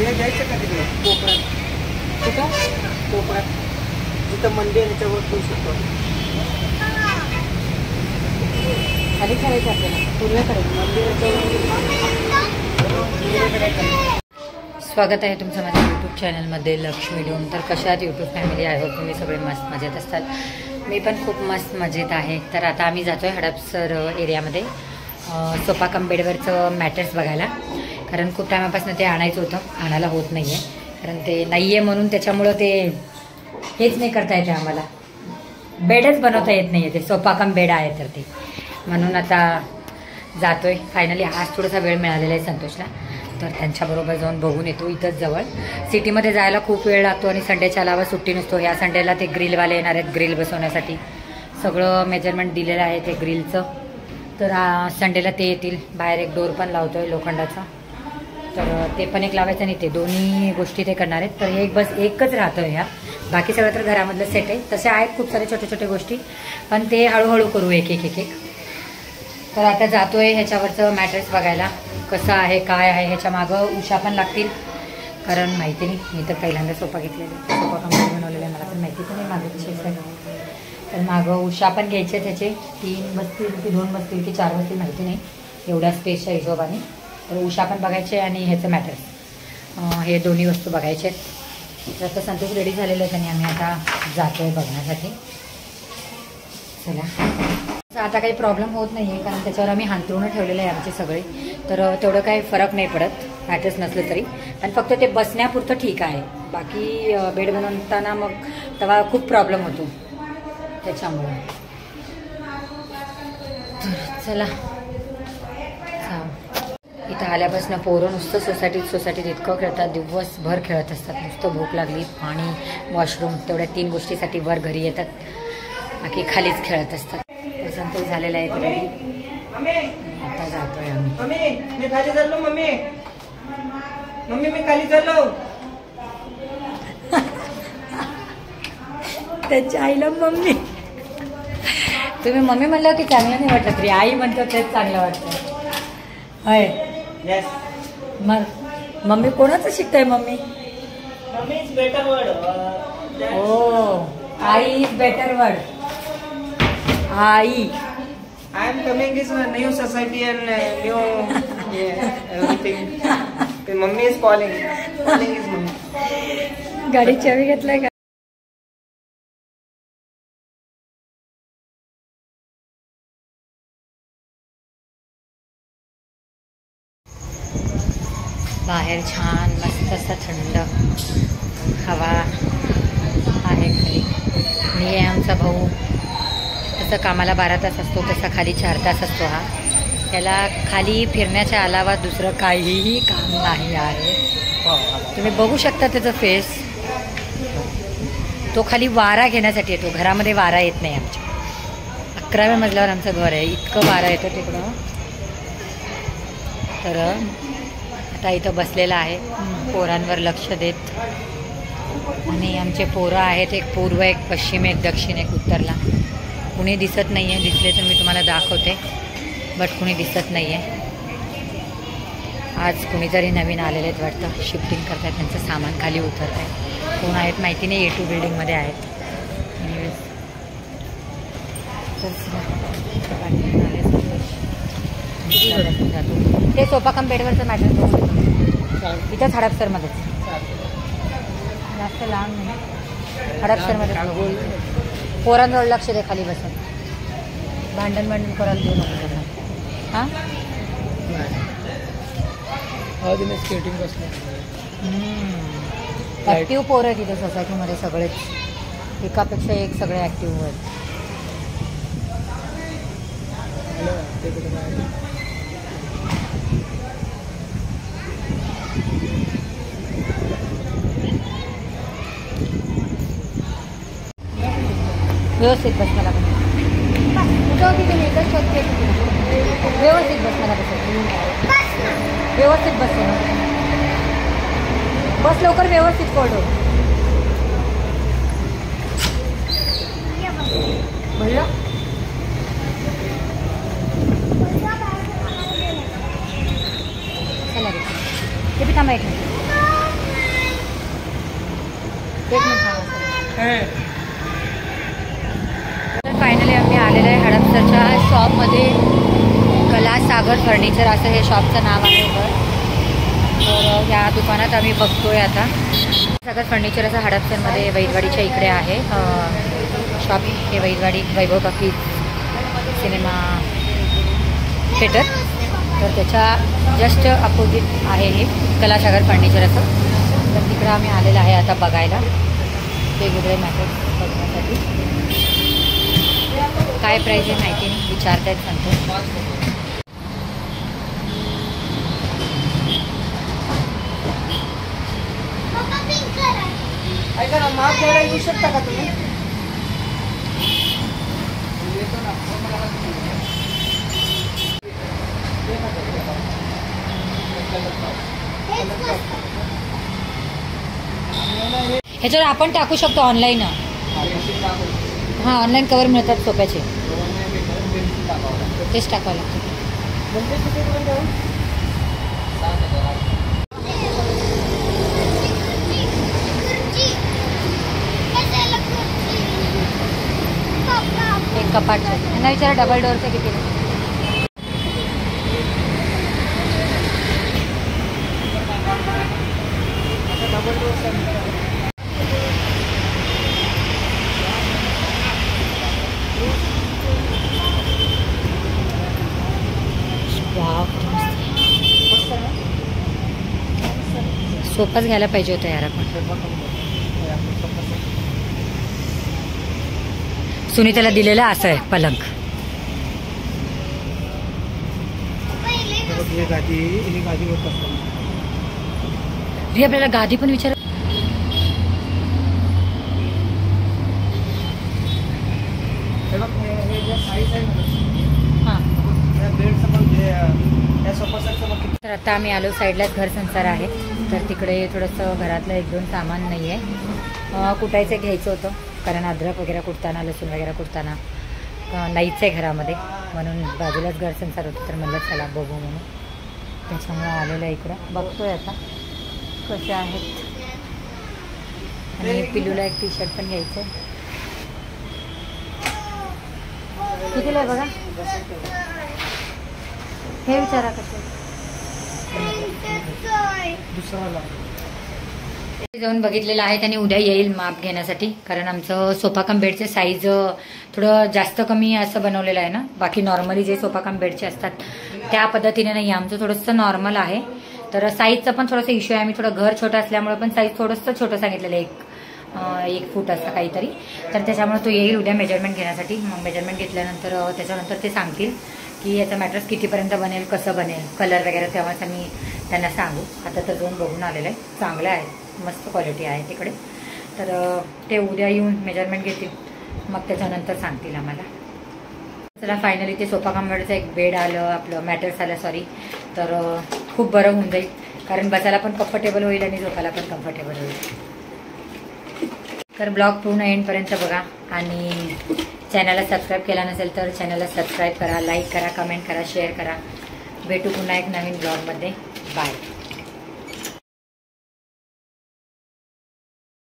जायचं का तिकडे कोपऱ्यात? कुठं कोपऱ्यात जिथं मंदिर त्याच्यावर ठेवू शकतो. खाली करायचं आपल्याला पूर्वेकडे मंदिराच्या. स्वागत आहे तुमचं माझ्या यूट्यूब चॅनलमध्ये लक्ष्मी डोम. तर कशात यूट्यूब फॅमिली आहे हो, तुम्ही सगळे मस्त मजेत असतात. मी पण खूप मस्त मजेत आहे. तर आता आम्ही जातो आहे हडपसर एरियामध्ये सोफा कम बेडवरचं मॅटर्स बघायला. कारण खूप टायमापासून ते आणायचं होतं, आणायला होत नाही आहे. कारण ते नाही आहे म्हणून त्याच्यामुळं ते हेच नाही करता येते आम्हाला, बेडच बनवता येत नाही आहे. ते सोफा कम बेड आहे तर ते म्हणून आता जातो आहे फायनली. आज थोडासा वेळ मिळालेला आहे संतोषला, तर त्यांच्याबरोबर जाऊन बघून येतो. इथंच जवळ सिटीमध्ये जायला खूप वेळ लागतो आणि संडेच्या अलावा सुट्टी नसतो. ह्या संडेला ते ग्रिलवाले येणार आहेत ग्रिल बसवण्यासाठी. सगळं मेजरमेंट दिलेलं आहे ते ग्रिलचं. तर संडेला ते येतील. बाहेर एक डोर पण लावतो आहे लोखंडाचा, तर ते पण एक लावायचं नाही. ते दोन्ही गोष्टी ते करणार आहेत. तर हे एकच राहतं ह्या, बाकी सगळं तर घरामधलं सेट आहे. तसे आहेत खूप सारे छोटे छोटे गोष्टी, पण ते हळूहळू करू एक एक एक एक. तर आता जातोय ह्याच्यावरचं मॅट्रेस बघायला कसं आहे काय आहे. ह्याच्या मागं उषा पण लागतील, कारण माहिती नाही. मी तर पहिल्यांदा सोफा घेतलेला, सोफा कंपनी बनवलेला आहे, मला पण माहिती पण नाही मागं कसे आहे. तर मागं उषा पण घ्यायचे, त्याचे 3 बसतील की 2 बसतील की 4 बसतील माहिती नाही, एवढ्या स्पेसच्या हिशोबाने. तर उषा पण बघायचे आणि ह्याचं मॅट्रेस, हे दोन्ही वस्तू बघायचे आहेत. तर आता संतोष रेडी झालेलं आहे आणि आम्ही आता जातो आहे बघण्यासाठी. चला, आता काही प्रॉब्लेम होत नाही आहे, कारण त्याच्यावर आम्ही हांतरून ठेवलेलं आहे आमचे सगळे. तर तेवढं काही फरक नाही पडत मॅट्रेस नसलं तरी, पण फक्त ते बसण्यापुरतं ठीक आहे. बाकी बेड बनवताना मग तेव्हा खूप प्रॉब्लेम होतो त्याच्यामुळं. चला, इथं आल्यापासून पोरं नुसतं सोसायटीत इतकं खेळतात, दिवसभर खेळत असतात. नुसतं भूक लागली, पाणी, वॉशरूम, तेवढ्या 3 गोष्टीसाठी वर घरी येतात, बाकी खालीच खेळत असतात. संतोष झालेला आहे रेडी. आता जातोय आम्ही. मी खाली चाललो. मम्मी मी खाली चाललो. त्याच्या आईला मम्मी, तुम्ही मम्मी म्हणलं की चांगलं नाही वाटत तरी आई म्हणतो तेच चांगलं वाटतं. होय, मग मम्मी कोणाचं शिकताय? Mummy is better word. हो, आई इज बेटर वर्ड. आई, I am coming is a new society and new everything. Mummy is calling. Calling is mummy. गाडी चावी घेतलाय का? बाहेर छान मस्त असं थंड हवा आहे खाली. मी आहे आमचा भाऊ. तसं कामाला 12 तास असतो, तसा खाली 4 तास असतो हा. त्याला खाली फिरण्याच्या अलावा दुसरं काहीही काम नाही आहे. तुम्ही बघू शकता त्याचं फेस. तो खाली वारा घेण्यासाठी येतो. घरामध्ये वारा येत नाही आमच्या. 11व्या मजल्यावर आमचं घर आहे, इतकं वारा येतं तिकडं. तर आता इथं बसलेला आहे पोरांवर लक्ष देत. आणि आमचे पोरं आहेत, एक पूर्व, एक पश्चिम, एक दक्षिण, एक उत्तरला. कुणी दिसत नाही आहे. दिसले तर मी तुम्हाला दाखवते, बट कुणी दिसत नाही आहे. आज कुणीतरी नवीन आलेले आहेत वाटतं, शिफ्टिंग करत आहेत, त्यांचं सामान खाली उतरत आहे. कोण आहेत माहिती नाही, A2 बिल्डिंगमध्ये आहेत. ते सोफा कम बेडवरचं मॅटर इथंच हडपसरमध्येच, जास्त लांब नाही, हडपसरमध्ये. पोरांजवळ लक्ष दे, खाली बसून भांडण करायला देऊ नको. हां, स्केटिंग बसलं. ॲक्टिव्ह पोरं आहेत तिथे सोसायटीमध्ये सगळेच, एकापेक्षा एक सगळे ॲक्टिव्ह आहेत. व्यवस्थित बस, मला पण कुठं होती तुम्ही? एकच शोधते. व्यवस्थित बस, मला बस, व्यवस्थित बस, बस लवकर, व्यवस्थित कोल्ड हो. बोललं चला रे, ते बी थांबा एक मिनिट. तर फायनली आम्ही आलेलं आहे हडपसरच्या शॉपमध्ये. कला सागर फर्निचर असं हे शॉपचं नाव आहे. तर या दुकानात आम्ही बघतोय आता. सागर फर्निचर असं हडपसरमध्ये वैदवाडीच्या इकडे आहे शॉप. हे वैदवाडी वैभव टॉकीज सिनेमा थिएटर. तर त्याच्या जस्ट अपोजिट आहे हे कला सागर फर्निचर असं. तर तिकडं आम्ही आलेलं आहे आता बघायला वेगवेगळे मॅटर्स बघण्यासाठी. काय प्राईज आहे माहिती नाही, विचारतायत सांगतो. ऐका ना, माप द्यायला येऊ शकता का तुम्ही? ह्याच्यावर आपण टाकू शकतो ऑनलाईन. हां, ऑनलाईन कवर मिळतात सोप्याचे. तेच टाकावं लागतं. एक कपाटचं यांना विचारा डबल डोअरचं किती. सोपाच घ्यायला पाहिजे होतं यार आपण. सुनीताला दिलेलं असं आहे पलंग. रे आपल्याला गादी पण विचार. तर आता आम्ही आलो साईडलाच घर संसार आहे. तर तिकडे थोडंसं घरातलं 1-2 सामान नाही आहे. कुटायचं घ्यायचं होतं कारण अद्रक वगैरे कुटताना लसूण वगैरे कुटताना नाहीच आहे घरामध्ये. म्हणून बाजूलाच घर संसार होतं. तर म्हणलं चला बघू म्हणून त्याच्यामुळं आलेलं आहे इकडं. बघतोय आता कसे आहेत. आणि पिलूला एक टी-शर्ट पण घ्यायचं. कितीला आहे बघा हे विचारा कसे. जाऊन बघितलेलं आहे त्यांनी. उद्या येईल माप घेण्यासाठी कारण आमचं सोफा कम बेडचे साईज थोडं जास्त कमी असं बनवलेलं आहे ना. बाकी नॉर्मली जे सोफा कम बेडचे असतात त्या पद्धतीने नाही, आमचं थोडंसं नॉर्मल आहे. तर साईजचा पण थोडासा इश्यू आहे. आम्ही थोडं घर छोटं असल्यामुळे पण साईज थोडंसं छोटं सांगितलेलं आहे, 1 फूट असं काहीतरी. तर त्याच्यामुळे तो येईल उद्या मेजरमेंट घेण्यासाठी. मग मेजरमेंट घेतल्यानंतर त्याच्यानंतर ते सांगतील की याचा मॅट्रेस कितीपर्यंत बनेल, कसं बनेल, कलर वगैरे तेव्हाच आम्ही त्यांना सांगू. आता तर जाऊन बघून आलेलं आहे. चांगलं आहे, मस्त क्वालिटी आहे तिकडे. तर ते उद्या येऊन मेजरमेंट घेतील मग त्याच्यानंतर सांगतील आम्हाला. चला फायनली ते सोफा कम बेडचं एक बेड आलं, आपलं मॅट्रेस आलं सॉरी. तर खूप बरं होऊन जाईल कारण बसायला पण कम्फर्टेबल होईल आणि झोपायला पण कम्फर्टेबल होईल. तर ब्लॉग पूर्ण एंडपर्यंत बघा आणि चॅनलला सबस्क्राईब केला नसेल तर चॅनलला सबस्क्राईब करा, लाईक करा, कमेंट करा, शेअर करा. भेटू पुन्हा एक नवीन ब्लॉगमध्ये. बाय.